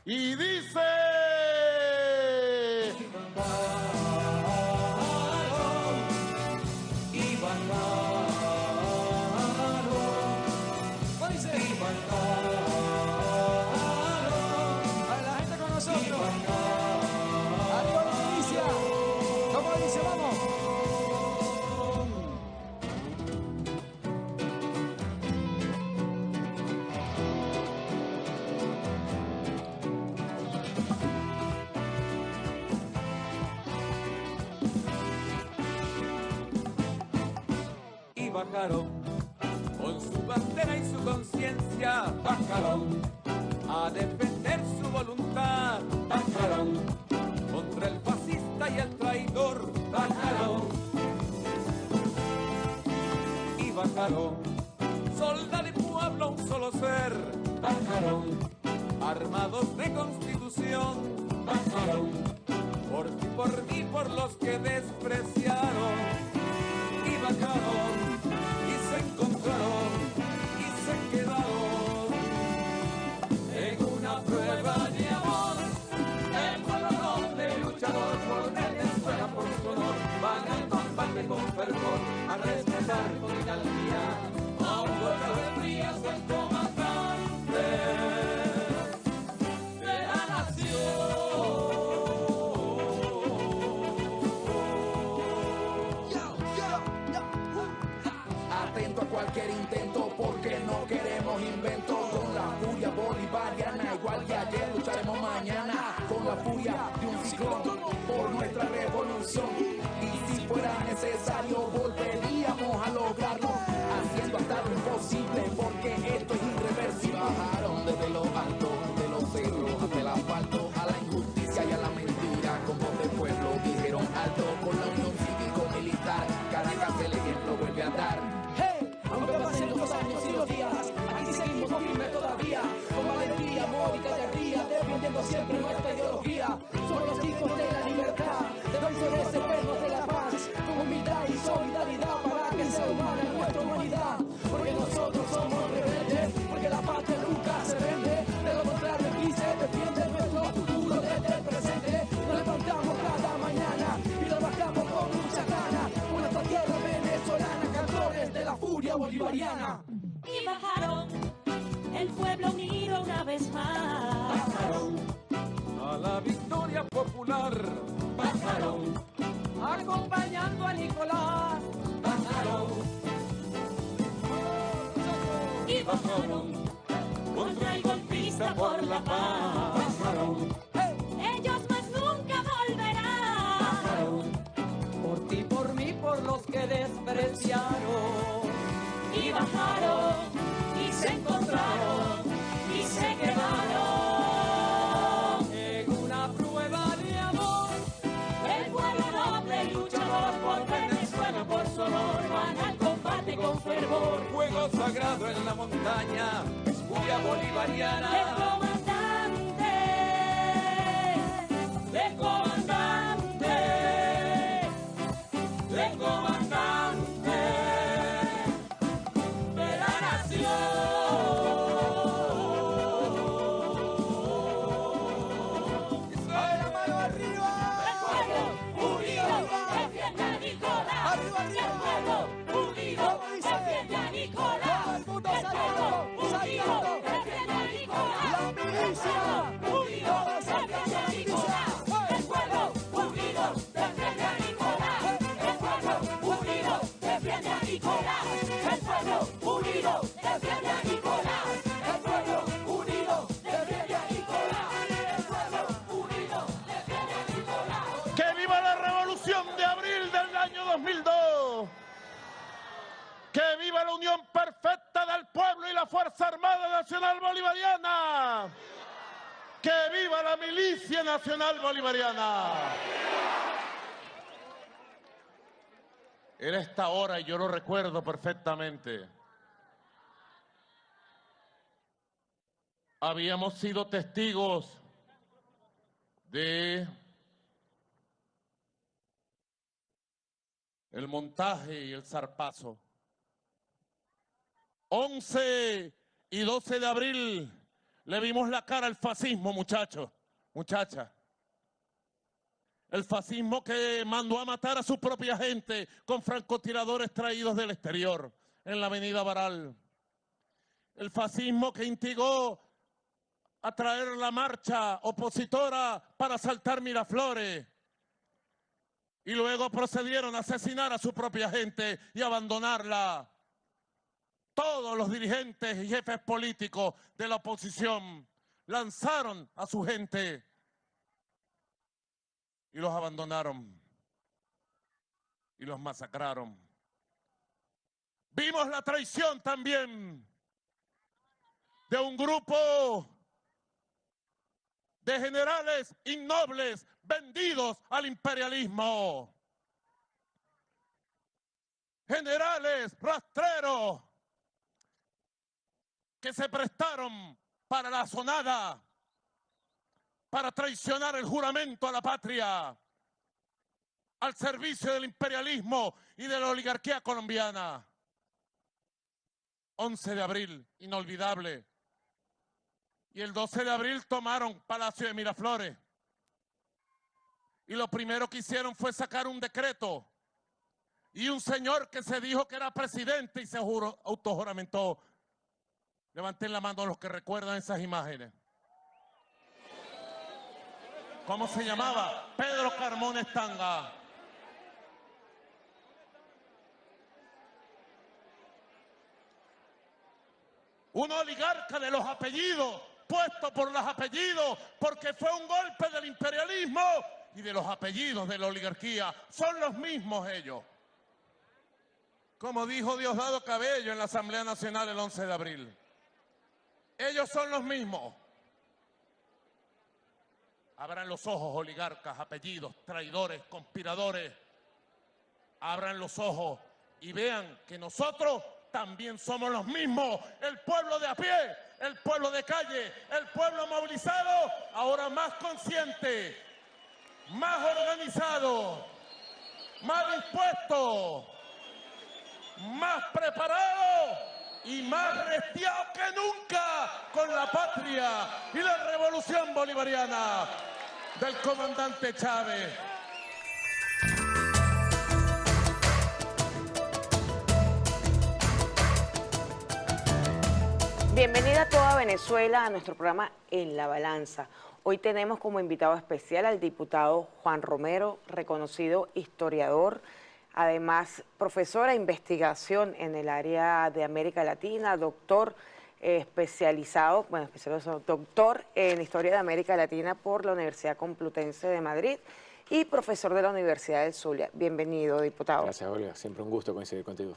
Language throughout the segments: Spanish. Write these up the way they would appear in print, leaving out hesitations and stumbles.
y dice... Y bajaron, ¿cómo dice? Y bajaron, a la gente con nosotros, arriba la milicia, ¿cómo dice? Vamos. Y bajaron con su bandera y su conciencia, bajaron a defender su voluntad, bajaron contra el fascista y el traidor, bajaron y bajaron, soldado y pueblo un solo ser, bajaron armados de constitución, bajaron por ti, por mí, por los que despreciaron. Y bajaron, y se encontraron, y se quedaron en una prueba de amor. El pueblo noble, luchador por Venezuela, por su honor, van al combate con fervor, a respetar con hidalguía a un pueblo de frías del comandante de la nación. Atento a cualquier intento porque no queremos invento. Con la furia bolivariana, igual que ayer, lucharemos mañana con la furia de un ciclón por nuestra revolución. Y si fuera necesario volveríamos a lograrlo, haciendo hasta lo imposible porque esto es irreversible. Bajaron desde lo alto de los cerros hasta el asfalto, a la injusticia y a la mentira con voz del pueblo dijeron alto. Con la unión cívico-militar Caracas el ejemplo vuelve a dar. Aunque pasen los años y los días, aquí seguimos firmes todavía, con valentía, amor y gallardía, defendiendo siempre nuestra ideología. Somos los hijos de la libertad, defensores eternos de la paz, con humildad y solidaridad para que sea humana nuestra humanidad. Porque nosotros somos rebeldes, porque la patria nunca se vende, de lo contrario aquí se defiende nuestro futuro desde el presente. Nos levantamos cada mañana y trabajamos con mucha gana, por nuestra tierra venezolana, cantores de la furia bolivariana. Y bajaron, el pueblo unido una vez más. Bajaron a la victoria popular, bajaron acompañando a Nicolás, bajaron Y bajaron contra el golpista por la paz. bajaron, Ellos más nunca volverán. bajaron por ti, por mí, por los que despreciaron. Y bajaron y se encontraron y se quedaron En una prueba de amor, el pueblo noble y luchador por Venezuela, por su honor, van al combate con fervor. fuego sagrado en la montaña, es furia bolivariana. El comandante, el comandante, el comandante de la nación. ¡Ay, la mano arriba! El pueblo unido defiende a Nicolás. ¡Arriba, arriba! El pueblo unido ¿Cómo dice? defiende a Nicolás. ¡Todo el mundo El pueblo saltando! unido ¡Saltando! defiende a Nicolás. ¡La milicia! Unido defiende a Nicolás. El pueblo unido defiende a Nicolás. El pueblo unido defiende a Nicolás. El pueblo unido defiende a Nicolás. El pueblo unido defiende a Nicolás. El pueblo unido defiende a Nicolás. ¡Que viva la revolución de abril del año 2002! ¡Que viva la unión perfecta del pueblo y la Fuerza Armada Nacional Bolivariana! ¡Que viva la Milicia Nacional Bolivariana! Era esta hora, y yo lo recuerdo perfectamente, habíamos sido testigos de el montaje y el zarpazo. 11 y 12 de abril, Le vimos la cara al fascismo, muchachos, muchachas. El fascismo que mandó a matar a su propia gente con francotiradores traídos del exterior en la avenida Baral. El fascismo que instigó a traer la marcha opositora para asaltar Miraflores. Y luego procedieron a asesinar a su propia gente y abandonarla. Todos los dirigentes y jefes políticos de la oposición lanzaron a su gente y los abandonaron y los masacraron. Vimos la traición también de un grupo de generales innobles vendidos al imperialismo. Generales rastreros que se prestaron para la asonada, para traicionar el juramento a la patria, al servicio del imperialismo y de la oligarquía colombiana. 11 de abril, inolvidable. Y el 12 de abril tomaron Palacio de Miraflores. Y lo primero que hicieron fue sacar un decreto. Y un señor que se dijo que era presidente y se autojuramentó. Levanten la mano los que recuerdan esas imágenes. ¿Cómo se llamaba? Pedro Carmona Estanga. Un oligarca de los apellidos, puesto por los apellidos, porque fue un golpe del imperialismo y de los apellidos de la oligarquía. Son los mismos ellos. Como dijo Diosdado Cabello en la Asamblea Nacional el 11 de abril. Ellos son los mismos. Abran los ojos, oligarcas, apellidos, traidores, conspiradores. Abran los ojos y vean que nosotros también somos los mismos. El pueblo de a pie, el pueblo de calle, el pueblo movilizado, ahora más consciente, más organizado, más dispuesto, más preparado y más restiado que nunca con la patria y la revolución bolivariana del comandante Chávez. Bienvenida a toda Venezuela a nuestro programa En la Balanza. Hoy tenemos como invitado especial al diputado Juan Romero, reconocido historiador, además profesor de investigación en el área de América Latina, doctor doctor en Historia de América Latina por la Universidad Complutense de Madrid y profesor de la Universidad del Zulia. Bienvenido, diputado. Gracias, Olga. Siempre un gusto coincidir contigo.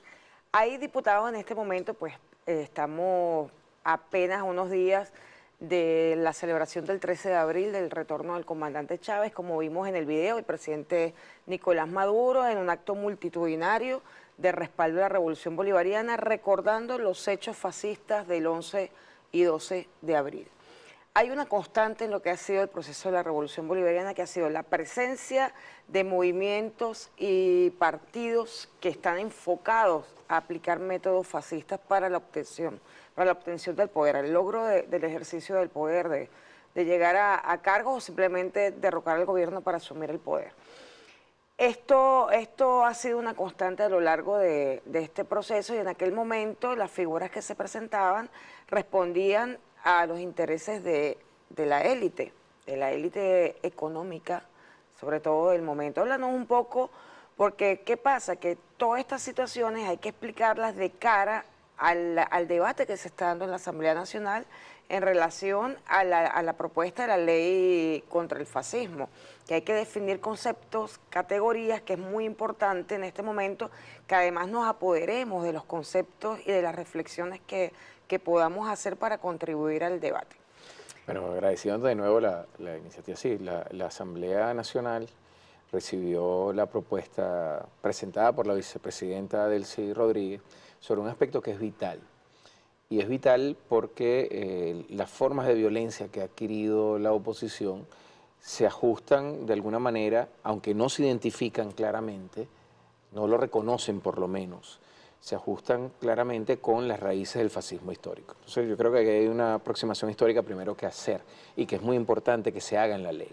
Hay diputados en este momento, pues estamos apenas unos días de la celebración del 13 de abril del retorno del comandante Chávez, como vimos en el video, el presidente Nicolás Maduro en un acto multitudinario de respaldo a la revolución bolivariana, recordando los hechos fascistas del 11 y 12 de abril. Hay una constante en lo que ha sido el proceso de la revolución bolivariana, que ha sido la presencia de movimientos y partidos que están enfocados a aplicar métodos fascistas para la obtención del poder, el logro del ejercicio del poder, de llegar a cargos o simplemente derrocar al gobierno para asumir el poder. Esto ha sido una constante a lo largo de este proceso y en aquel momento las figuras que se presentaban respondían a los intereses de la élite económica, sobre todo del momento. Háblanos un poco, porque ¿qué pasa? Que todas estas situaciones hay que explicarlas de cara al debate que se está dando en la Asamblea Nacional en relación a la propuesta de la ley contra el fascismo, que hay que definir conceptos, categorías, que es muy importante en este momento, que además nos apoderemos de los conceptos y de las reflexiones que podamos hacer para contribuir al debate. Bueno, agradeciendo de nuevo la iniciativa. Sí, la Asamblea Nacional recibió la propuesta presentada por la vicepresidenta Delcy Rodríguez sobre un aspecto que es vital. Y es vital porque las formas de violencia que ha adquirido la oposición se ajustan de alguna manera, aunque no se identifican claramente, no lo reconocen por lo menos, se ajustan claramente con las raíces del fascismo histórico. Entonces yo creo que hay una aproximación histórica primero que hacer y que es muy importante que se haga en la ley.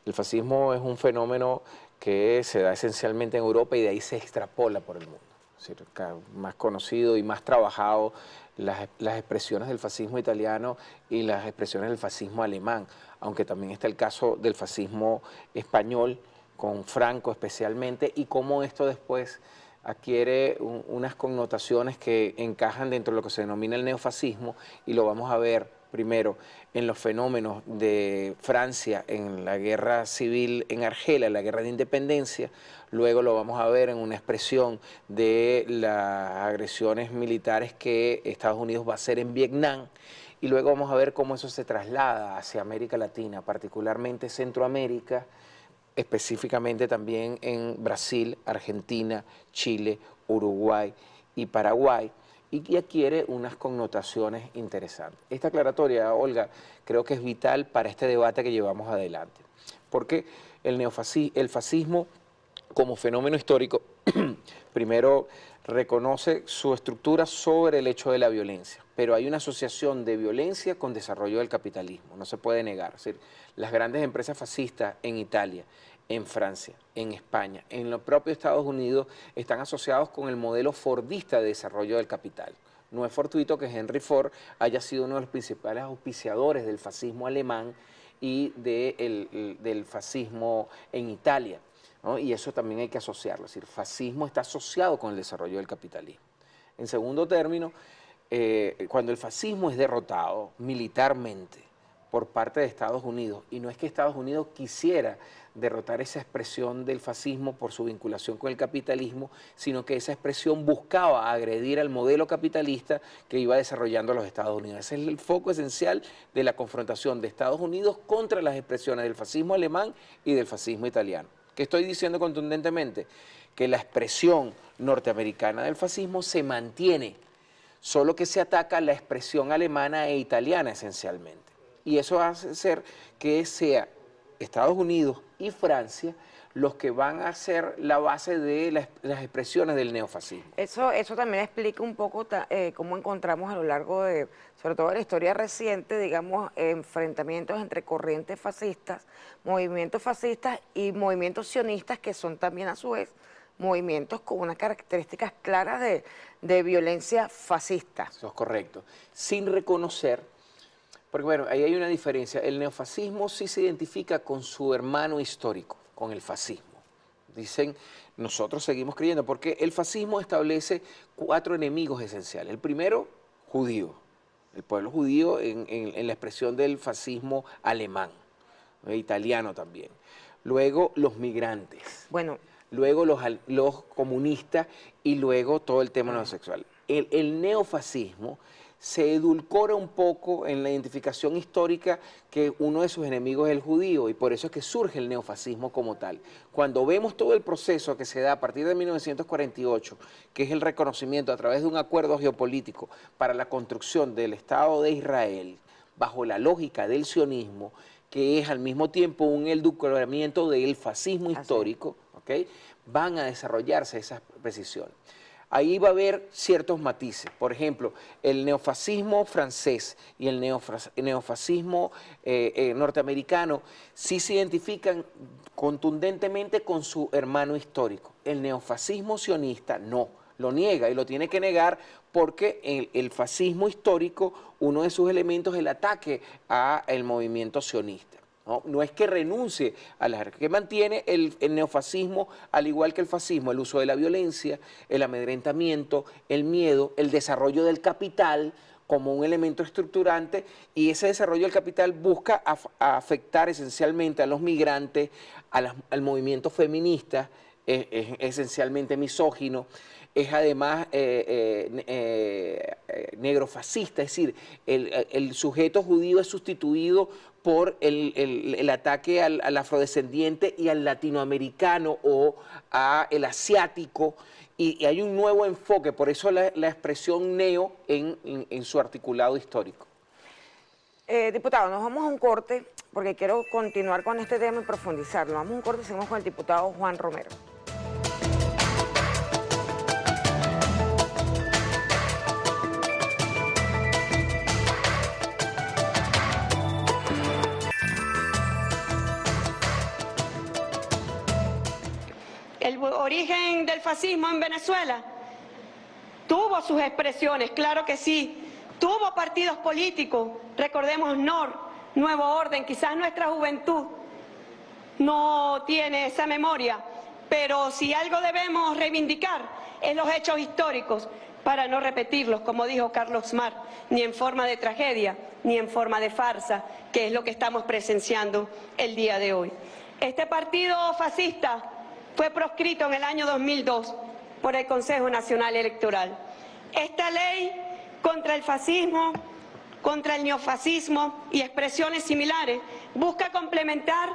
El fascismo es un fenómeno que se da esencialmente en Europa y de ahí se extrapola por el mundo. Es decir, más conocido y más trabajado las expresiones del fascismo italiano y las expresiones del fascismo alemán, aunque también está el caso del fascismo español, con Franco especialmente, y cómo esto después adquiere unas connotaciones que encajan dentro de lo que se denomina el neofascismo, y lo vamos a ver primero en los fenómenos de Francia en la guerra civil en Argelia, la guerra de independencia, luego lo vamos a ver en una expresión de las agresiones militares que Estados Unidos va a hacer en Vietnam, y luego vamos a ver cómo eso se traslada hacia América Latina, particularmente Centroamérica, específicamente también en Brasil, Argentina, Chile, Uruguay y Paraguay, y que adquiere unas connotaciones interesantes. Esta aclaratoria, Olga, creo que es vital para este debate que llevamos adelante, porque el fascismo como fenómeno histórico, primero reconoce su estructura sobre el hecho de la violencia, pero hay una asociación de violencia con desarrollo del capitalismo, no se puede negar. Es decir, las grandes empresas fascistas en Italia, en Francia, en España, en los propios Estados Unidos, están asociados con el modelo fordista de desarrollo del capital. No es fortuito que Henry Ford haya sido uno de los principales auspiciadores del fascismo alemán y del fascismo en Italia, ¿no? Y eso también hay que asociarlo, es decir, fascismo está asociado con el desarrollo del capitalismo. En segundo término, cuando el fascismo es derrotado militarmente por parte de Estados Unidos, y no es que Estados Unidos quisiera derrotar esa expresión del fascismo por su vinculación con el capitalismo, sino que esa expresión buscaba agredir al modelo capitalista que iba desarrollando los Estados Unidos. Ese es el foco esencial de la confrontación de Estados Unidos contra las expresiones del fascismo alemán y del fascismo italiano. ¿Qué estoy diciendo contundentemente? Que la expresión norteamericana del fascismo se mantiene, solo que se ataca la expresión alemana e italiana esencialmente. Y eso hace ser que sea Estados Unidos y Francia los que van a ser la base de las expresiones del neofascismo. Eso también explica un poco cómo encontramos a lo largo de, sobre todo de la historia reciente, digamos, enfrentamientos entre corrientes fascistas, movimientos fascistas y movimientos sionistas, que son también a su vez movimientos con unas características claras de violencia fascista. Eso es correcto. Sin reconocer, porque bueno, ahí hay una diferencia. El neofascismo sí se identifica con su hermano histórico, con el fascismo. Dicen, nosotros seguimos creyendo, porque el fascismo establece 4 enemigos esenciales. El primero, judío, el pueblo judío en la expresión del fascismo alemán, italiano también. Luego, los migrantes. Bueno, Luego los comunistas y luego todo el tema homosexual. El neofascismo se edulcora un poco en la identificación histórica que uno de sus enemigos es el judío, y por eso es que surge el neofascismo como tal. Cuando vemos todo el proceso que se da a partir de 1948, que es el reconocimiento a través de un acuerdo geopolítico para la construcción del Estado de Israel, bajo la lógica del sionismo, que es al mismo tiempo un edulcoramiento del fascismo histórico, ¿okay? Van a desarrollarse esas precisiones. Ahí va a haber ciertos matices. Por ejemplo, el neofascismo francés y el neofascismo norteamericano sí se identifican contundentemente con su hermano histórico. El neofascismo sionista no, lo niega y lo tiene que negar porque el fascismo histórico, uno de sus elementos es el ataque al movimiento sionista. No es que renuncie a las que mantiene el neofascismo, al igual que el fascismo, el uso de la violencia, el amedrentamiento, el miedo, el desarrollo del capital como un elemento estructurante, y ese desarrollo del capital busca afectar esencialmente a los migrantes, al movimiento feminista, es esencialmente misógino, es además negrofascista, es decir, el sujeto judío es sustituido por el ataque al afrodescendiente y al latinoamericano o al asiático, y hay un nuevo enfoque, por eso la expresión neo en su articulado histórico. Diputado, nos vamos a un corte porque quiero continuar con este tema y profundizarlo. Vamos a un corte y seguimos con el diputado Juan Romero. origen del fascismo en Venezuela tuvo sus expresiones, claro que sí. Tuvo partidos políticos, recordemos NOR, Nuevo Orden, quizás nuestra juventud no tiene esa memoria, pero si algo debemos reivindicar es los hechos históricos para no repetirlos, como dijo Carlos Marx, ni en forma de tragedia, ni en forma de farsa, que es lo que estamos presenciando el día de hoy. Este partido fascista fue proscrito en el año 2002 por el Consejo Nacional Electoral. Esta ley contra el fascismo, contra el neofascismo y expresiones similares, busca complementar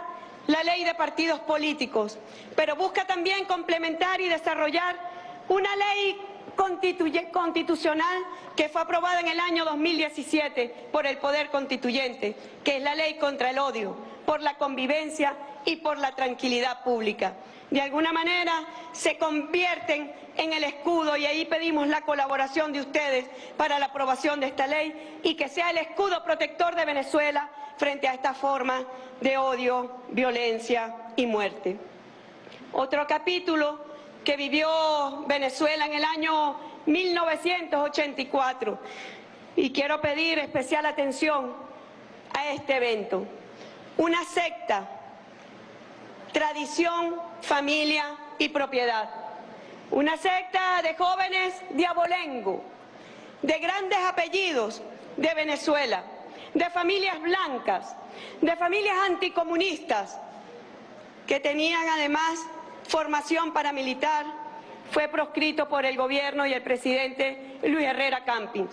la ley de partidos políticos, pero busca también complementar y desarrollar una ley constitucional que fue aprobada en el año 2017 por el Poder Constituyente, que es la ley contra el odio, por la convivencia y por la tranquilidad pública. De alguna manera se convierten en el escudo y ahí pedimos la colaboración de ustedes para la aprobación de esta ley y que sea el escudo protector de Venezuela frente a esta forma de odio, violencia y muerte. Otro capítulo que vivió Venezuela en el año 1984 y quiero pedir especial atención a este evento. Una secta, tradición, familia y propiedad. Una secta de jóvenes de abolengo, de grandes apellidos de Venezuela, de familias blancas, de familias anticomunistas, que tenían además formación paramilitar, fue proscrito por el gobierno y el presidente Luis Herrera Campins.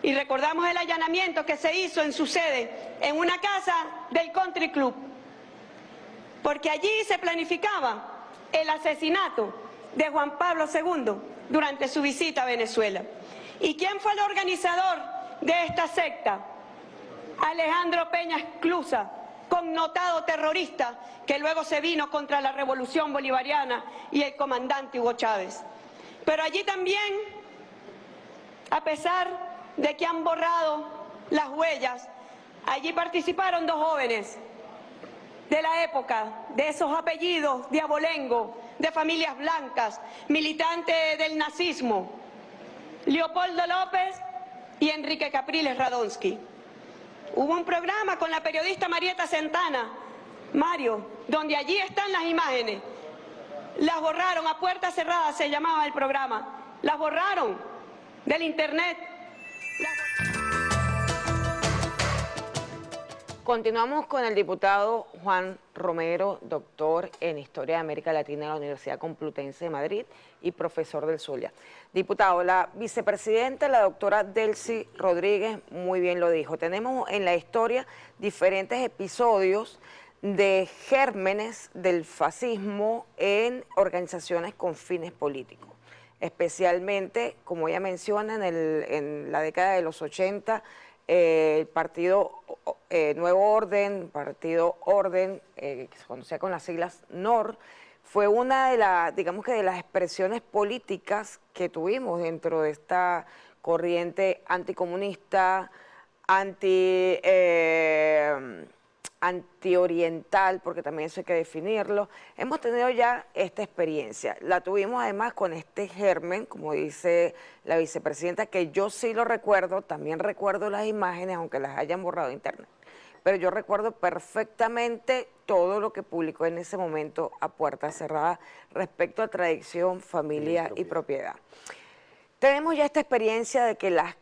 Y recordamos el allanamiento que se hizo en su sede, en una casa del Country Club, porque allí se planificaba el asesinato de Juan Pablo II durante su visita a Venezuela. ¿Y quién fue el organizador de esta secta? Alejandro Peña Esclusa, connotado terrorista que luego se vino contra la revolución bolivariana y el comandante Hugo Chávez. Pero allí también, a pesar de que han borrado las huellas, allí participaron dos jóvenes de la época, de esos apellidos de abolengo, de familias blancas, militantes del nazismo, Leopoldo López y Enrique Capriles Radonsky. Hubo un programa con la periodista Marieta Centana, Mario, donde allí están las imágenes. Las borraron, a puerta cerrada se llamaba el programa. Las borraron del internet. Continuamos con el diputado Juan Romero, doctor en Historia de América Latina de la Universidad Complutense de Madrid y profesor del Zulia. Diputado, la vicepresidenta, la doctora Delcy Rodríguez, muy bien lo dijo. Tenemos en la historia diferentes episodios de gérmenes del fascismo en organizaciones con fines políticos. Especialmente, como ella menciona, en la década de los 80, el partido Nuevo Orden, Partido Orden, que se conocía con las siglas NOR, fue una de las, digamos que de las expresiones políticas que tuvimos dentro de esta corriente anticomunista, antioriental, porque también eso hay que definirlo. Hemos tenido ya esta experiencia. La tuvimos además con este germen, como dice la vicepresidenta, que yo sí lo recuerdo, también recuerdo las imágenes, aunque las hayan borrado de internet. Pero yo recuerdo perfectamente todo lo que publicó en ese momento a puerta cerrada respecto a tradición, familia y propiedad. Tenemos ya esta experiencia de que las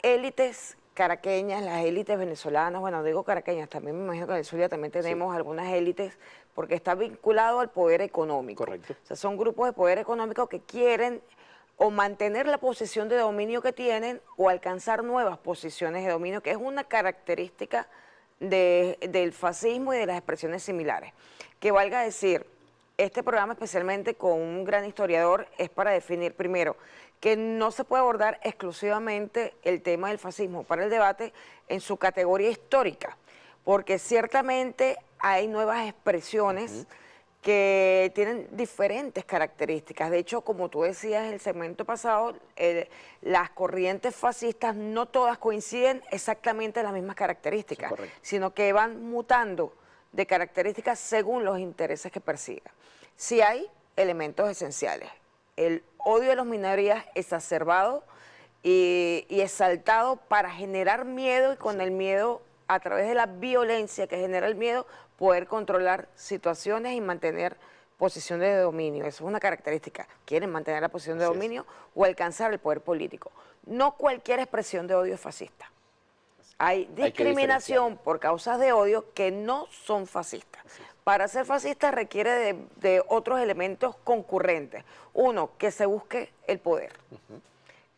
élites caraqueñas, las élites venezolanas, bueno, digo caraqueñas, también me imagino que en el Zulia también tenemos algunas élites, porque está vinculado al poder económico. Correcto. O sea, son grupos de poder económico que quieren o mantener la posición de dominio que tienen o alcanzar nuevas posiciones de dominio, que es una característica del fascismo y de las expresiones similares. Que valga decir, este programa especialmente con un gran historiador es para definir primero que no se puede abordar exclusivamente el tema del fascismo para el debate en su categoría histórica, porque ciertamente hay nuevas expresiones que tienen diferentes características. De hecho, como tú decías en el segmento pasado, las corrientes fascistas no todas coinciden exactamente en las mismas características, sino que van mutando de características según los intereses que persigan. Sí hay elementos esenciales. El odio de las minorías exacerbado y exaltado para generar miedo, y con el miedo, a través de la violencia que genera el miedo, poder controlar situaciones y mantener posiciones de dominio. Eso es una característica. Quieren mantener la posición de dominio o alcanzar el poder político. No cualquier expresión de odio es fascista. Hay discriminación por causas de odio que no son fascistas. Para ser fascista requiere de otros elementos concurrentes. Uno, que se busque el poder.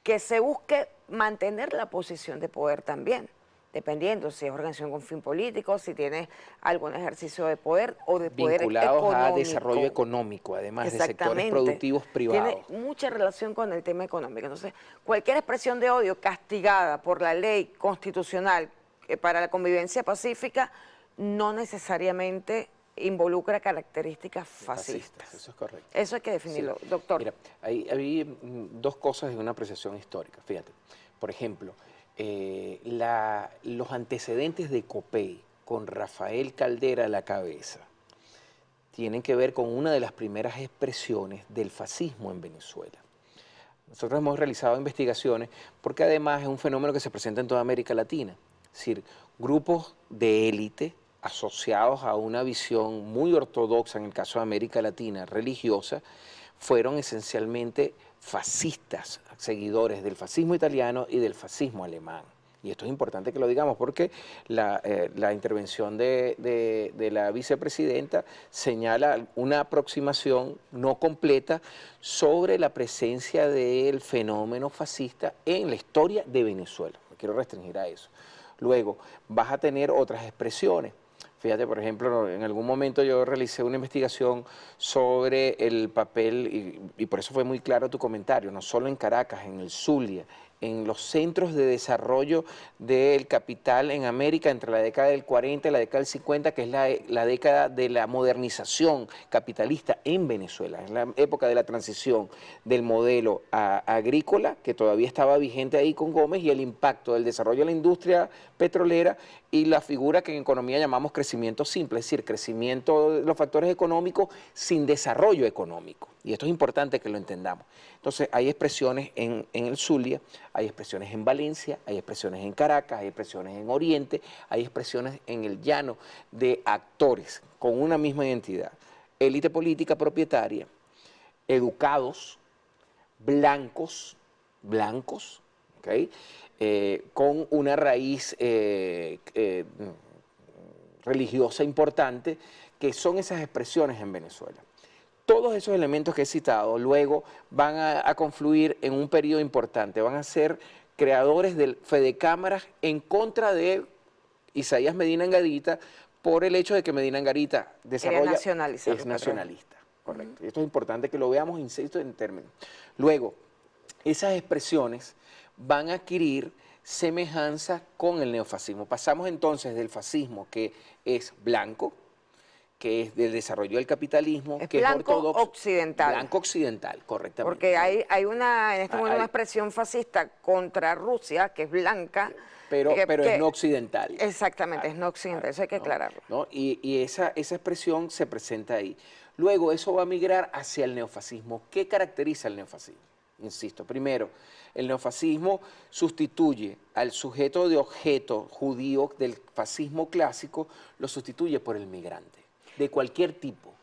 Que se busque mantener la posición de poder también, dependiendo si es organización con fin político, si tiene algún ejercicio de poder o de poder vinculados económico. a desarrollo económico, además de sectores productivos privados. Tiene mucha relación con el tema económico. Entonces, cualquier expresión de odio castigada por la ley constitucional para la convivencia pacífica no necesariamente involucra características fascistas. Eso es correcto. Eso hay que definirlo, doctor. Mira, hay dos cosas de una apreciación histórica. Fíjate, por ejemplo, los antecedentes de Copey con Rafael Caldera a la cabeza tienen que ver con una de las primeras expresiones del fascismo en Venezuela. Nosotros hemos realizado investigaciones porque además es un fenómeno que se presenta en toda América Latina. Es decir, grupos de élite asociados a una visión muy ortodoxa, en el caso de América Latina, religiosa, fueron esencialmente fascistas, seguidores del fascismo italiano y del fascismo alemán. Y esto es importante que lo digamos porque la intervención de la vicepresidenta señala una aproximación no completa sobre la presencia del fenómeno fascista en la historia de Venezuela. Me quiero restringir a eso. Luego, vas a tener otras expresiones. Fíjate, por ejemplo, en algún momento yo realicé una investigación sobre el papel, y por eso fue muy claro tu comentario, no solo en Caracas, en el Zulia, en los centros de desarrollo del capital en América entre la década del 40 y la década del 50, que es la década de la modernización capitalista en Venezuela. Es la época de la transición del modelo agrícola, que todavía estaba vigente ahí con Gómez, y el impacto del desarrollo de la industria petrolera y la figura que en economía llamamos crecimiento simple, es decir, crecimiento de los factores económicos sin desarrollo económico. Y esto es importante que lo entendamos. Entonces, hay expresiones en el Zulia, hay expresiones en Valencia, hay expresiones en Caracas, hay expresiones en Oriente, hay expresiones en el llano de actores con una misma identidad. Élite política propietaria, educados, blancos, ¿okay? Con una raíz religiosa importante, que son esas expresiones en Venezuela. Todos esos elementos que he citado luego van a confluir en un periodo importante, van a ser creadores del Fedecámaras en contra de Isaías Medina Angarita por el hecho de que Medina Angarita desarrolla, es nacionalista, correcto. Y esto es importante que lo veamos, insisto, en términos. Luego, esas expresiones van a adquirir semejanza con el neofascismo. Pasamos entonces del fascismo, que es blanco, que es del desarrollo del capitalismo, es que blanco es ortodoxo. occidental. Blanco occidental, correctamente. Porque hay en este momento una expresión fascista contra Rusia, que es blanca. Pero es no occidental. Exactamente, es no occidental, eso hay que aclararlo. ¿No? Y esa expresión se presenta ahí. Luego eso va a migrar hacia el neofascismo. ¿Qué caracteriza el neofascismo? Insisto, primero, el neofascismo sustituye al sujeto de objeto judío del fascismo clásico, lo sustituye por el migrante, de cualquier tipo.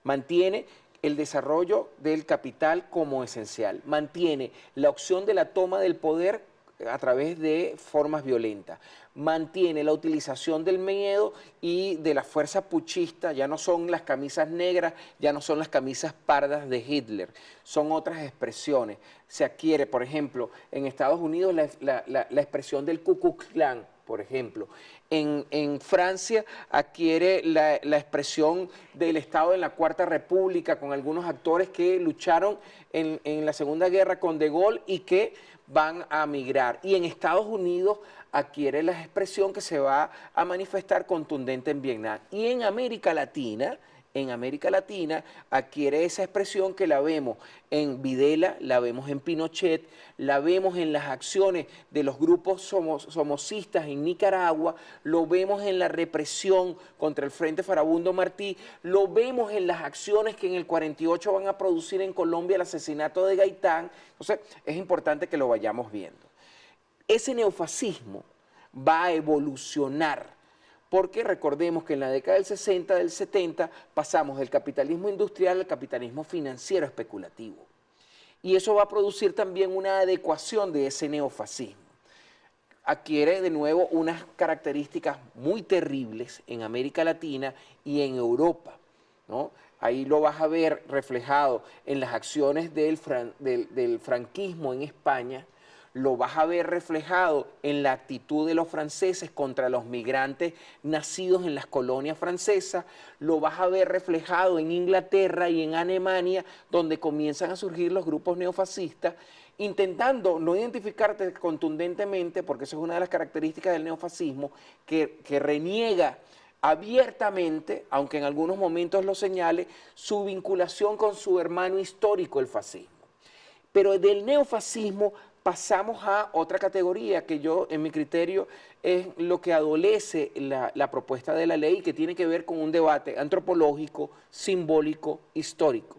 Mantiene el desarrollo del capital como esencial, mantiene la opción de la toma del poder a través de formas violentas, mantiene la utilización del miedo y de la fuerza puchista. Ya no son las camisas negras, ya no son las camisas pardas de Hitler, son otras expresiones. Se adquiere, por ejemplo, en Estados Unidos la expresión del Ku Klux Klan, por ejemplo. En Francia adquiere la expresión del Estado en la Cuarta República, con algunos actores que lucharon en la Segunda Guerra con De Gaulle y que van a migrar. Y en Estados Unidos adquiere la expresión que se va a manifestar contundente en Vietnam. Y en América Latina, en América Latina adquiere esa expresión que la vemos en Videla, la vemos en Pinochet, la vemos en las acciones de los grupos somocistas en Nicaragua, lo vemos en la represión contra el Frente Farabundo Martí, lo vemos en las acciones que en el 48 van a producir en Colombia el asesinato de Gaitán. Entonces, es importante que lo vayamos viendo. Ese neofascismo va a evolucionar, porque recordemos que en la década del 60, del 70, pasamos del capitalismo industrial al capitalismo financiero especulativo. Y eso va a producir también una adecuación de ese neofascismo. Adquiere de nuevo unas características muy terribles en América Latina y en Europa, ¿no? Ahí lo vas a ver reflejado en las acciones del franquismo en España, lo vas a ver reflejado en la actitud de los franceses contra los migrantes nacidos en las colonias francesas, lo vas a ver reflejado en Inglaterra y en Alemania, donde comienzan a surgir los grupos neofascistas, intentando no identificarte contundentemente, porque eso es una de las características del neofascismo, que reniega abiertamente, aunque en algunos momentos lo señale, su vinculación con su hermano histórico, el fascismo. Pero del neofascismo pasamos a otra categoría que yo, en mi criterio, es lo que adolece la propuesta de la ley, que tiene que ver con un debate antropológico, simbólico, histórico.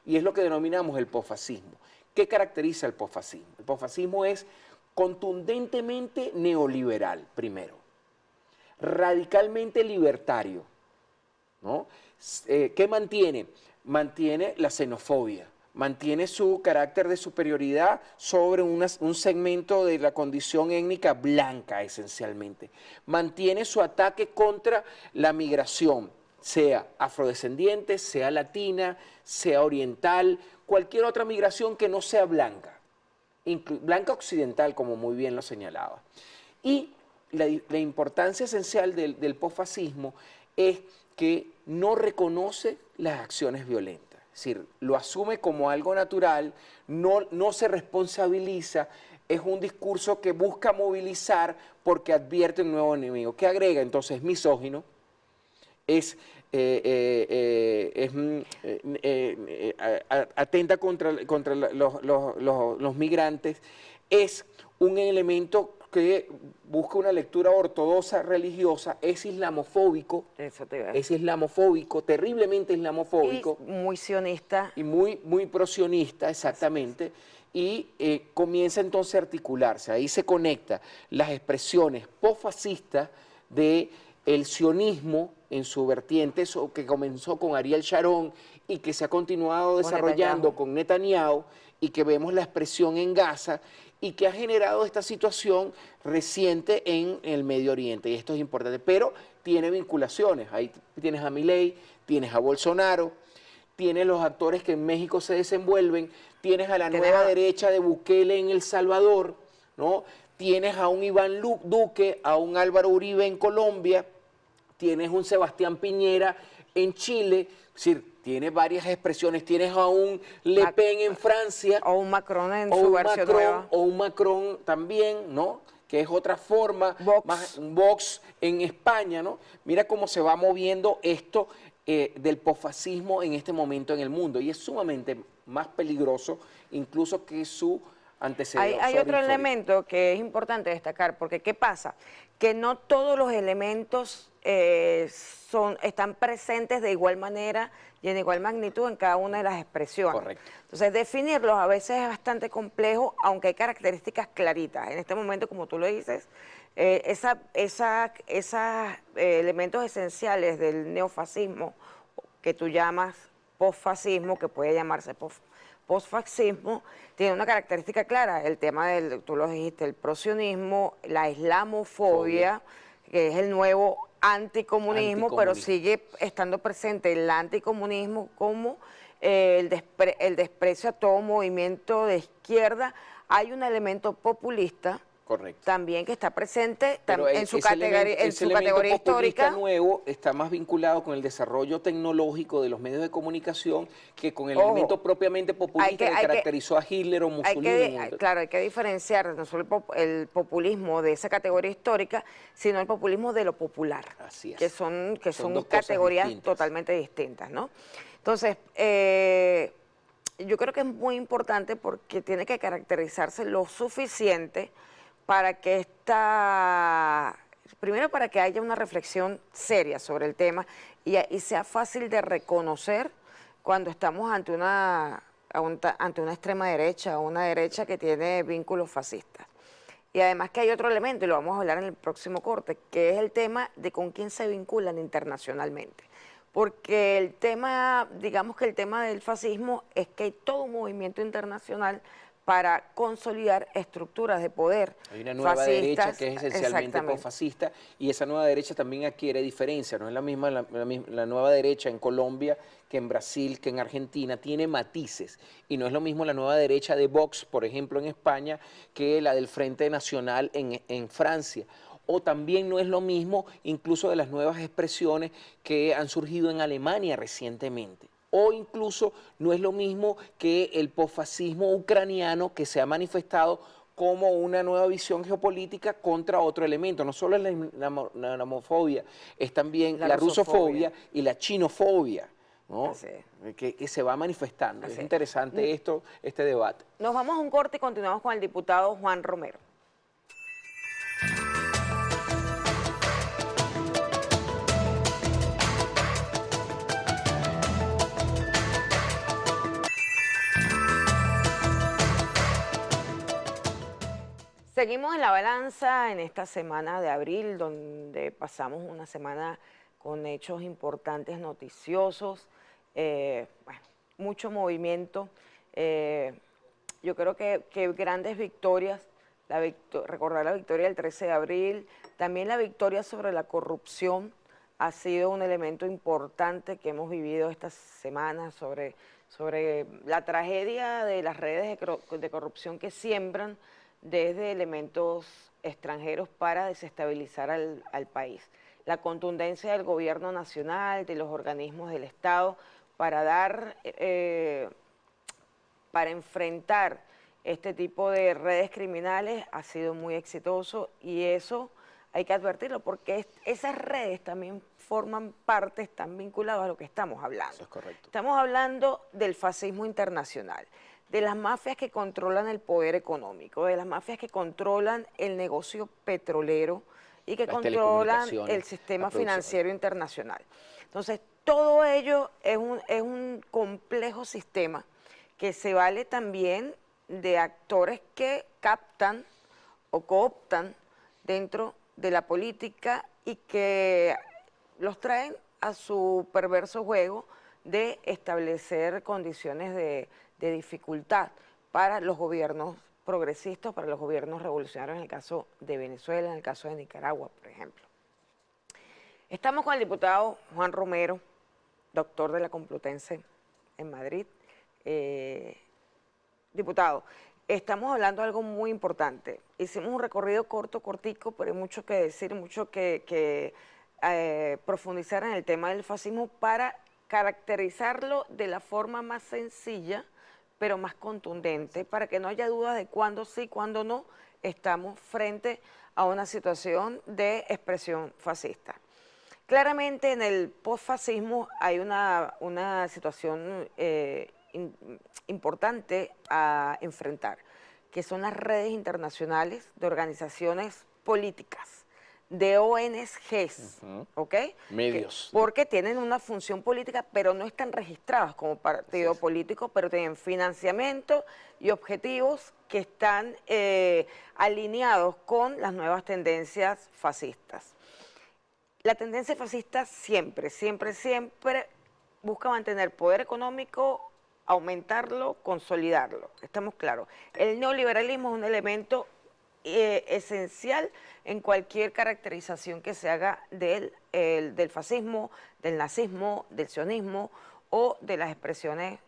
Y es lo que denominamos el posfascismo. ¿Qué caracteriza el posfascismo? El posfascismo es contundentemente neoliberal, primero. Radicalmente libertario, ¿no? ¿Qué mantiene? Mantiene la xenofobia. Mantiene su carácter de superioridad sobre un segmento de la condición étnica blanca, esencialmente. Mantiene su ataque contra la migración, sea afrodescendiente, sea latina, sea oriental, cualquier otra migración que no sea blanca, blanca occidental, como muy bien lo señalaba. Y la importancia esencial del posfascismo es que no reconoce las acciones violentas. Es decir, lo asume como algo natural, no se responsabiliza, es un discurso que busca movilizar porque advierte un nuevo enemigo. ¿Qué agrega? Entonces, misógino, atenta contra los migrantes, es un elemento que busca una lectura ortodoxa religiosa, es islamofóbico, terriblemente islamofóbico. Y muy sionista. Y muy prosionista, exactamente. Y comienza entonces a articularse, ahí se conecta las expresiones posfascistas del sionismo en su vertiente, que comenzó con Ariel Sharon y que se ha continuado desarrollando con Netanyahu, y que vemos la expresión en Gaza, y que ha generado esta situación reciente en el Medio Oriente, y esto es importante, pero tiene vinculaciones. Ahí tienes a Milei, tienes a Bolsonaro, tienes los actores que en México se desenvuelven, tienes a la nueva derecha de Bukele en El Salvador, ¿no? Tienes a un Iván Duque, a un Álvaro Uribe en Colombia, tienes un Sebastián Piñera en Chile, es decir, tiene varias expresiones, tienes a un Le Pen en Francia. O un Macron en su versión nueva. O un Macron también, ¿no? Que es otra forma, un Vox en España, ¿no? Mira cómo se va moviendo esto del posfascismo en este momento en el mundo, y es sumamente más peligroso incluso que su antecedente. Hay otro elemento que es importante destacar, porque ¿qué pasa? Que no todos los elementos están presentes de igual manera y en igual magnitud en cada una de las expresiones. Correcto. Entonces, definirlos a veces es bastante complejo, aunque hay características claritas. En este momento, como tú lo dices, esos elementos esenciales del neofascismo, que tú llamas posfascismo, que puede llamarse posfascismo, tiene una característica clara, el tema del, tú lo dijiste, el prosionismo, la islamofobia, que es el nuevo anticomunismo, pero sigue estando presente el anticomunismo como el desprecio a todo movimiento de izquierda. Hay un elemento populista Correcto. también que está presente Pero en su ese categoría, ese elemento populista histórica. nuevo está más vinculado con el desarrollo tecnológico de los medios de comunicación que con el Ojo, elemento propiamente populista que caracterizó a Hitler o Mussolini. Claro, hay que diferenciar no solo el populismo de esa categoría histórica, sino el populismo de lo popular, Así es. que son dos cosas categorías distintas. totalmente distintas, ¿no? Entonces, yo creo que es muy importante porque tiene que caracterizarse lo suficiente para que primero para que haya una reflexión seria sobre el tema y sea fácil de reconocer cuando estamos ante una extrema derecha o una derecha que tiene vínculos fascistas. Y además que hay otro elemento, y lo vamos a hablar en el próximo corte, que es el tema de con quién se vinculan internacionalmente. Porque el tema, digamos que el tema del fascismo es que hay todo un movimiento internacional para consolidar estructuras de poder. Hay una nueva fascistas, derecha que es esencialmente exactamente, fascista y esa nueva derecha también adquiere diferencia. No es la misma la nueva derecha en Colombia que en Brasil, que en Argentina, tiene matices. Y no es lo mismo la nueva derecha de Vox, por ejemplo, en España, que la del Frente Nacional en Francia. O también no es lo mismo incluso de las nuevas expresiones que han surgido en Alemania recientemente. O incluso no es lo mismo que el posfascismo ucraniano que se ha manifestado como una nueva visión geopolítica contra otro elemento. No solo es la homofobia, es también la rusofobia y la chinofobia, ¿no? Que se va manifestando. Es interesante este debate. Nos vamos a un corte y continuamos con el diputado Juan Romero. Seguimos en la balanza en esta semana de abril, donde pasamos una semana con hechos importantes, noticiosos, bueno, mucho movimiento. Yo creo que grandes victorias, recordar la victoria del 13 de abril, también la victoria sobre la corrupción ha sido un elemento importante que hemos vivido esta semana sobre la tragedia de las redes de corrupción que siembran desde elementos extranjeros para desestabilizar al país. La contundencia del gobierno nacional, de los organismos del Estado, para enfrentar este tipo de redes criminales ha sido muy exitoso y eso hay que advertirlo porque esas redes también forman parte, están vinculadas a lo que estamos hablando. Eso es correcto. Estamos hablando del fascismo internacional, de las mafias que controlan el poder económico, de las mafias que controlan el negocio petrolero y que controlan el sistema financiero internacional. Entonces, todo ello es un complejo sistema que se vale también de actores que captan o cooptan dentro de la política y que los traen a su perverso juego de establecer condiciones de dificultad para los gobiernos progresistas, para los gobiernos revolucionarios, en el caso de Venezuela, en el caso de Nicaragua, por ejemplo. Estamos con el diputado Juan Romero, doctor de la Complutense en Madrid. Diputado, estamos hablando de algo muy importante. Hicimos un recorrido cortico, pero hay mucho que decir, mucho que profundizar en el tema del fascismo para caracterizarlo de la forma más sencilla, pero más contundente, para que no haya dudas de cuándo sí, cuándo no, estamos frente a una situación de expresión fascista. Claramente en el posfascismo hay una situación importante a enfrentar, que son las redes internacionales de organizaciones políticas, de ONGs, ¿ok? Medios. Porque tienen una función política, pero no están registradas como partido político, pero tienen financiamiento y objetivos que están alineados con las nuevas tendencias fascistas. La tendencia fascista siempre busca mantener poder económico, aumentarlo, consolidarlo. Estamos claros. El neoliberalismo es un elemento esencial en cualquier caracterización que se haga del fascismo, del nazismo, del sionismo o de las expresiones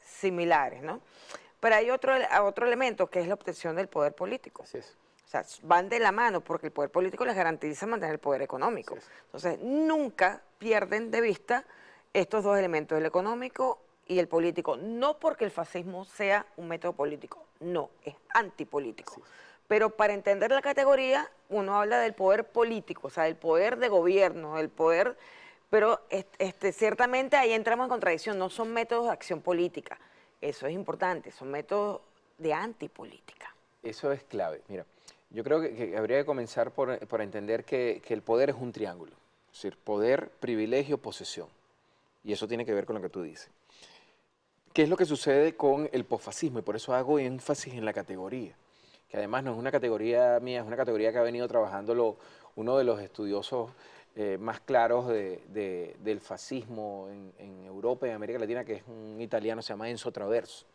similares, ¿no? Pero hay otro elemento que es la obtención del poder político. Así es. sea, van de la mano porque el poder político les garantiza mantener el poder económico. Entonces, nunca pierden de vista estos dos elementos, el económico y el político. No porque el fascismo sea un método político, no, es antipolítico. Pero para entender la categoría, uno habla del poder político, o sea, del poder de gobierno, del poder... Pero ciertamente ahí entramos en contradicción, no son métodos de acción política, eso es importante, son métodos de antipolítica. Eso es clave. Mira, yo creo que habría que comenzar por entender que el poder es un triángulo, es decir, poder, privilegio, posesión. Y eso tiene que ver con lo que tú dices. ¿Qué es lo que sucede con el posfascismo? Y por eso hago énfasis en la categoría, que además no es una categoría mía, es una categoría que ha venido trabajándolo uno de los estudiosos más claros del fascismo en Europa y en América Latina, que es un italiano, se llama Enzo Traverso.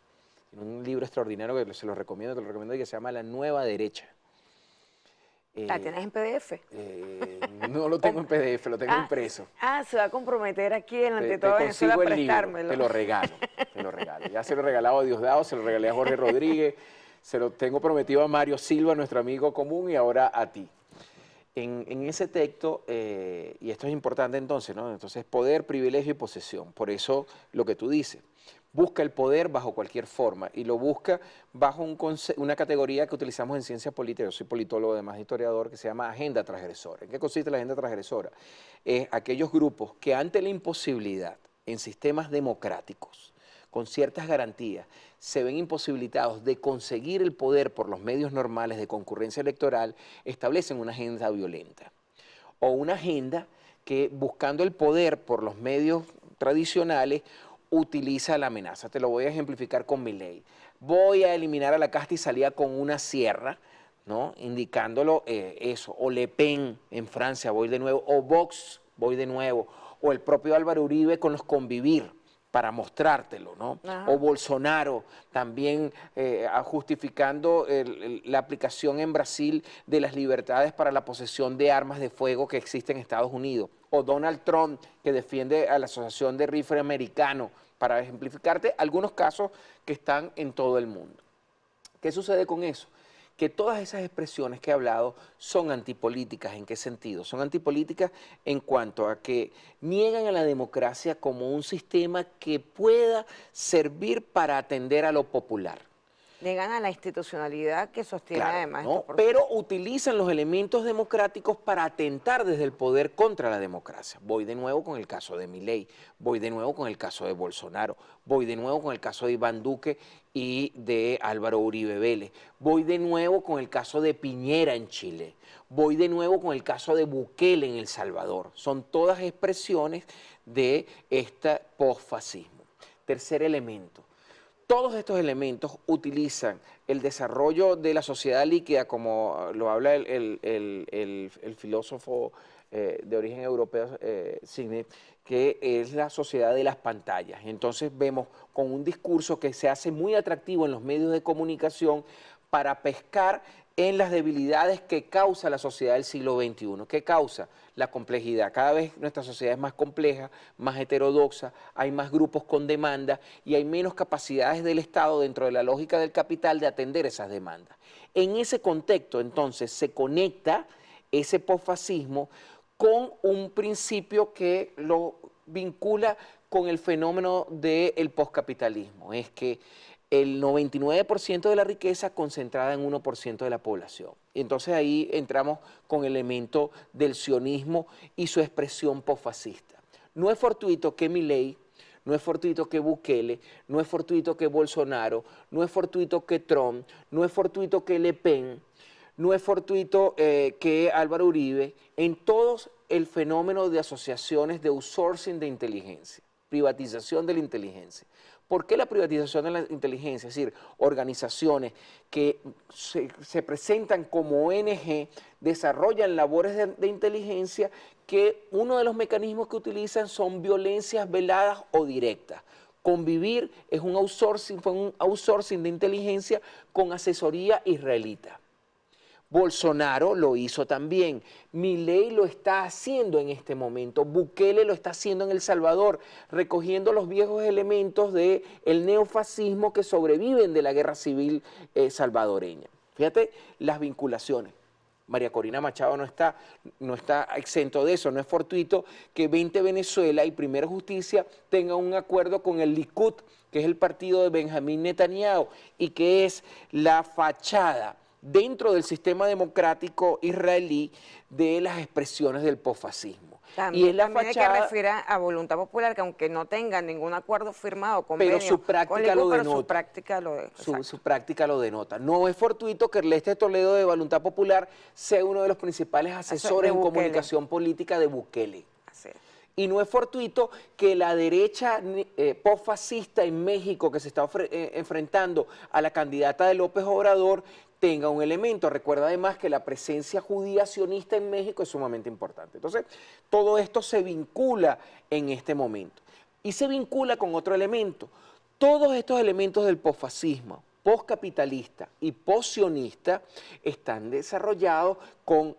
Tiene un libro extraordinario que se lo recomiendo, te lo recomiendo, y que se llama La Nueva Derecha. ¿La tienes en PDF? No lo tengo en PDF, lo tengo impreso. Se va a comprometer aquí en ante Te todo Venezuela a consigo el libro, prestármelo. te lo regalo, te lo regalo. Ya se lo he regalado a Diosdado, se lo regalé a Jorge Rodríguez, se lo tengo prometido a Mario Silva, nuestro amigo común, y ahora a ti. En ese texto, y esto es importante entonces, ¿no? Entonces, poder, privilegio y posesión. Por eso lo que tú dices, busca el poder bajo cualquier forma y lo busca bajo una categoría que utilizamos en ciencia política. Yo soy politólogo, además historiador, que se llama agenda transgresora. ¿En qué consiste la agenda transgresora? Es aquellos grupos que ante la imposibilidad en sistemas democráticos, con ciertas garantías, se ven imposibilitados de conseguir el poder por los medios normales de concurrencia electoral, establecen una agenda violenta. O una agenda que, buscando el poder por los medios tradicionales, utiliza la amenaza. Te lo voy a ejemplificar con Milei. Voy a eliminar a la casta y salía con una sierra, ¿no? Indicándolo eso. O Le Pen en Francia, voy de nuevo. O Vox, voy de nuevo. O el propio Álvaro Uribe con los Convivir, para mostrártelo, ¿no? Ajá. O Bolsonaro también justificando la aplicación en Brasil de las libertades para la posesión de armas de fuego que existen en Estados Unidos. O Donald Trump, que defiende a la Asociación de Rifle Americano, para ejemplificarte algunos casos que están en todo el mundo. ¿Qué sucede con eso? Que todas esas expresiones que he hablado son antipolíticas. ¿En qué sentido? Son antipolíticas en cuanto a que niegan a la democracia como un sistema que pueda servir para atender a lo popular. Niegan a la institucionalidad que sostiene además. ¿No? Pero utilizan los elementos democráticos para atentar desde el poder contra la democracia. Voy de nuevo con el caso de Milei, voy de nuevo con el caso de Bolsonaro, voy de nuevo con el caso de Iván Duque y de Álvaro Uribe Vélez, voy de nuevo con el caso de Piñera en Chile, voy de nuevo con el caso de Bukele en El Salvador. Son todas expresiones de este posfascismo. Tercer elemento. Todos estos elementos utilizan el desarrollo de la sociedad líquida, como lo habla el filósofo de origen europeo, Signet, que es la sociedad de las pantallas. Entonces vemos con un discurso que se hace muy atractivo en los medios de comunicación para pescar en las debilidades que causa la sociedad del siglo XXI. ¿Qué causa? La complejidad. Cada vez nuestra sociedad es más compleja, más heterodoxa, hay más grupos con demanda y hay menos capacidades del Estado dentro de la lógica del capital de atender esas demandas. En ese contexto, entonces, se conecta ese posfascismo con un principio que lo vincula con el fenómeno del poscapitalismo. Es que el 99% de la riqueza concentrada en 1% de la población. Entonces ahí entramos con el elemento del sionismo y su expresión posfascista. No es fortuito que Milei, no es fortuito que Bukele, no es fortuito que Bolsonaro, no es fortuito que Trump, no es fortuito que Le Pen, no es fortuito que Álvaro Uribe, en todos el fenómeno de asociaciones de outsourcing de inteligencia, privatización de la inteligencia. ¿Por qué la privatización de la inteligencia? Es decir, organizaciones que se presentan como ONG, desarrollan labores de inteligencia que uno de los mecanismos que utilizan son violencias veladas o directas. Convivir es un outsourcing de inteligencia con asesoría israelita. Bolsonaro lo hizo también, Milei lo está haciendo en este momento, Bukele lo está haciendo en El Salvador, recogiendo los viejos elementos del neofascismo que sobreviven de la guerra civil salvadoreña. Fíjate las vinculaciones. María Corina Machado no está exento de eso, no es fortuito que 20 Venezuela y Primero Justicia tengan un acuerdo con el Likud, que es el partido de Benjamín Netanyahu, y que es la fachada dentro del sistema democrático israelí de las expresiones del posfascismo. También, y es la también fachada, hay que refiere a Voluntad Popular, que aunque no tenga ningún acuerdo firmado, convenio, pero su práctica lo denota. su práctica lo Su práctica lo denota. No es fortuito que Ernesto Toledo de Voluntad Popular sea uno de los principales asesores en comunicación política de Bukele. Así es. Y no es fortuito que la derecha posfascista en México, que se está enfrentando a la candidata de López Obrador, tenga un elemento. Recuerda además que la presencia judía sionista en México es sumamente importante. Entonces, todo esto se vincula en este momento. Y se vincula con otro elemento. Todos estos elementos del posfascismo, poscapitalista y possionista están desarrollados con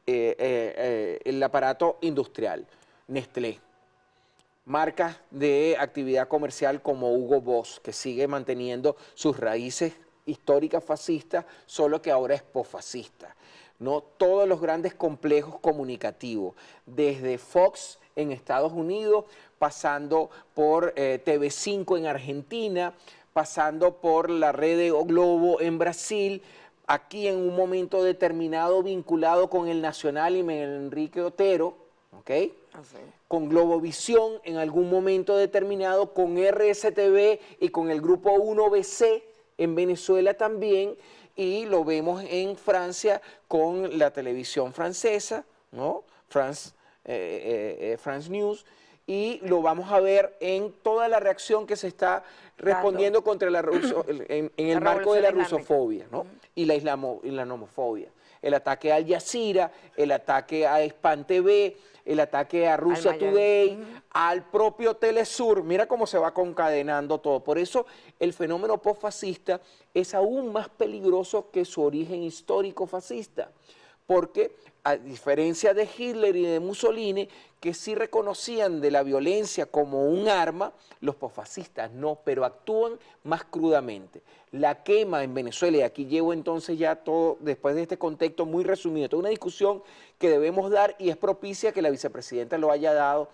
el aparato industrial. Nestlé, marcas de actividad comercial como Hugo Boss, que sigue manteniendo sus raíces históricas fascistas, solo que ahora es posfascista, ¿no? Todos los grandes complejos comunicativos, desde Fox en Estados Unidos, pasando por TV5 en Argentina, pasando por la red de O Globo en Brasil, aquí en un momento determinado vinculado con el Nacional y Miguel Enrique Otero, ¿ok? Con Globovisión en algún momento determinado, con RSTV y con el grupo 1BC en Venezuela también, y lo vemos en Francia con la televisión francesa, ¿no? France News, y lo vamos a ver en toda la reacción que se está respondiendo contra la en el marco de la rusofobia, ¿no? Y la islamofobia. El ataque a Al Jazeera, el ataque a Span TV, el ataque a Russia Today, al propio Telesur. Mira cómo se va concadenando todo. Por eso el fenómeno posfascista es aún más peligroso que su origen histórico fascista. Porque a diferencia de Hitler y de Mussolini, que sí reconocían de la violencia como un arma, los posfascistas no, pero actúan más crudamente. La quema en Venezuela, y aquí llevo entonces ya todo, después de este contexto muy resumido, toda una discusión que debemos dar y es propicia que la vicepresidenta lo haya dado.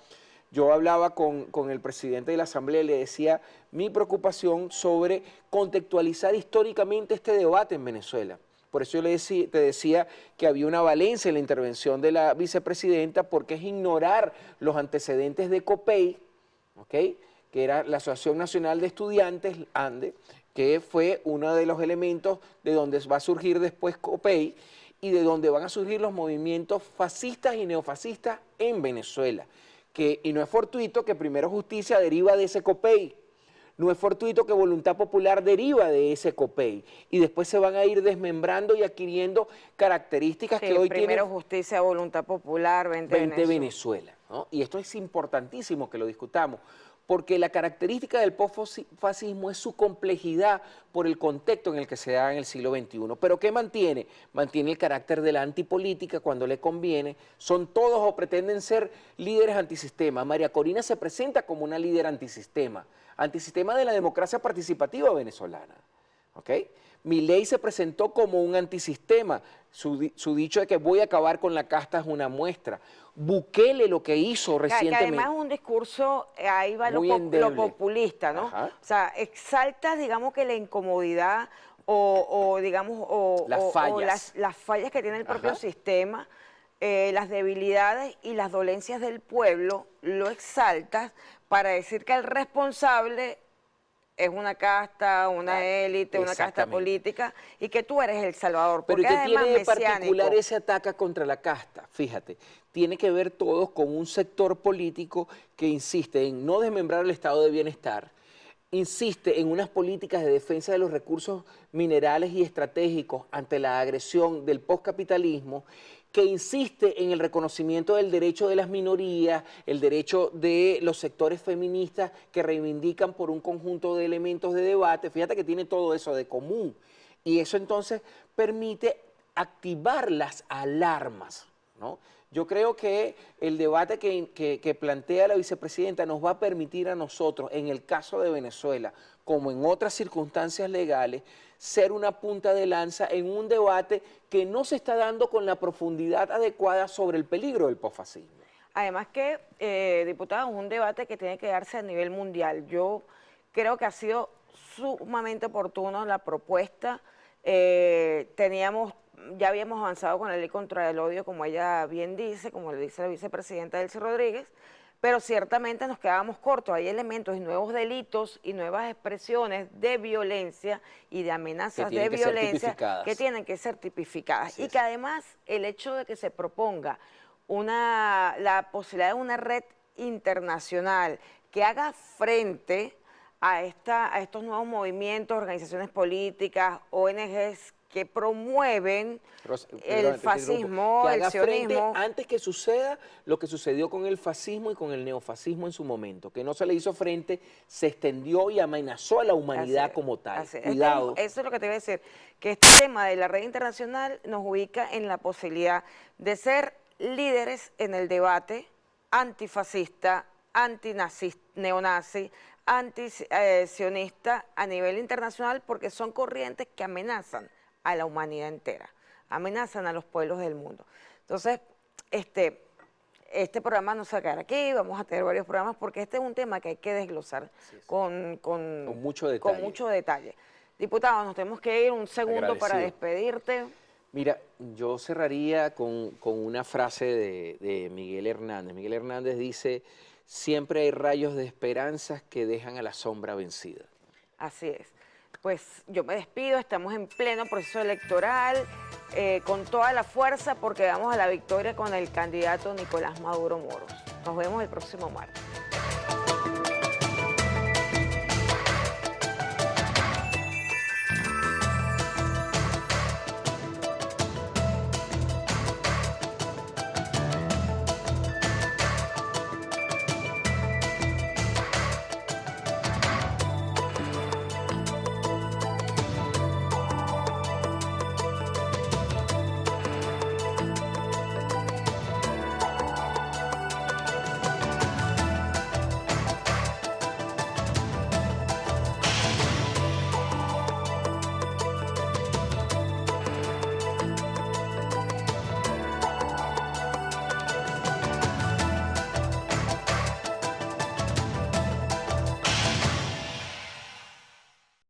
Yo hablaba con el presidente de la Asamblea y le decía mi preocupación sobre contextualizar históricamente este debate en Venezuela. Por eso yo te decía que había una valencia en la intervención de la vicepresidenta, porque es ignorar los antecedentes de COPEI, ¿okay? Que era la Asociación Nacional de Estudiantes, ANDE, que fue uno de los elementos de donde va a surgir después COPEI y de donde van a surgir los movimientos fascistas y neofascistas en Venezuela. Y no es fortuito que Primero Justicia deriva de ese COPEI. No es fortuito que Voluntad Popular deriva de ese COPEI y después se van a ir desmembrando y adquiriendo características que hoy tienen. Primero Justicia, Voluntad Popular, 20 Venezuela, ¿no? Y esto es importantísimo que lo discutamos, porque la característica del posfascismo es su complejidad por el contexto en el que se da en el siglo XXI. ¿Pero qué mantiene? Mantiene el carácter de la antipolítica cuando le conviene. Son todos o pretenden ser líderes antisistema. María Corina se presenta como una líder antisistema de la democracia participativa venezolana, ¿ok? Milei se presentó como un antisistema, su dicho de que voy a acabar con la casta es una muestra. Bukele lo que hizo recientemente. Que además es un discurso, ahí va lo populista, ¿no? Ajá. O sea, exalta, digamos, que la incomodidad o las fallas que tiene el propio sistema, las debilidades y las dolencias del pueblo, lo exaltas para decir que el responsable es una casta, una élite, una casta política, y que tú eres el salvador. Pero ¿qué tiene de mesiánico. particular ese ataque contra la casta? Fíjate, tiene que ver todos con un sector político que insiste en no desmembrar el estado de bienestar, insiste en unas políticas de defensa de los recursos minerales y estratégicos ante la agresión del poscapitalismo, que insiste en el reconocimiento del derecho de las minorías, el derecho de los sectores feministas que reivindican por un conjunto de elementos de debate. Fíjate que tiene todo eso de común. Y eso entonces permite activar las alarmas, ¿no? Yo creo que el debate que plantea la vicepresidenta nos va a permitir a nosotros, en el caso de Venezuela, como en otras circunstancias legales, ser una punta de lanza en un debate que no se está dando con la profundidad adecuada sobre el peligro del posfascismo. Además que, diputado, es un debate que tiene que darse a nivel mundial. Yo creo que ha sido sumamente oportuno la propuesta. Ya habíamos avanzado con la ley contra el odio, como ella bien dice, como le dice la vicepresidenta Delcy Rodríguez, pero ciertamente nos quedábamos cortos. Hay elementos y nuevos delitos y nuevas expresiones de violencia y de amenazas de violencia que tienen que ser tipificadas. Y que además el hecho de que se proponga la posibilidad de una red internacional que haga frente a estos nuevos movimientos, organizaciones políticas, ONGs que promueven el fascismo, el sionismo. Antes que suceda lo que sucedió con el fascismo y con el neofascismo en su momento, que no se le hizo frente, se extendió y amenazó a la humanidad como tal. Cuidado. Eso es lo que te voy a decir, que este tema de la red internacional nos ubica en la posibilidad de ser líderes en el debate antifascista, neonazi, antisionista a nivel internacional, porque son corrientes que amenazan a la humanidad entera, amenazan a los pueblos del mundo. Entonces, este programa no se va a quedar aquí, vamos a tener varios programas, porque este es un tema que hay que desglosar con mucho detalle. Diputado, nos tenemos que ir un segundo para despedirte. Mira, yo cerraría con una frase de Miguel Hernández. Miguel Hernández dice: siempre hay rayos de esperanzas que dejan a la sombra vencida. Así es. Pues yo me despido, estamos en pleno proceso electoral, con toda la fuerza, porque vamos a la victoria con el candidato Nicolás Maduro Moros. Nos vemos el próximo martes.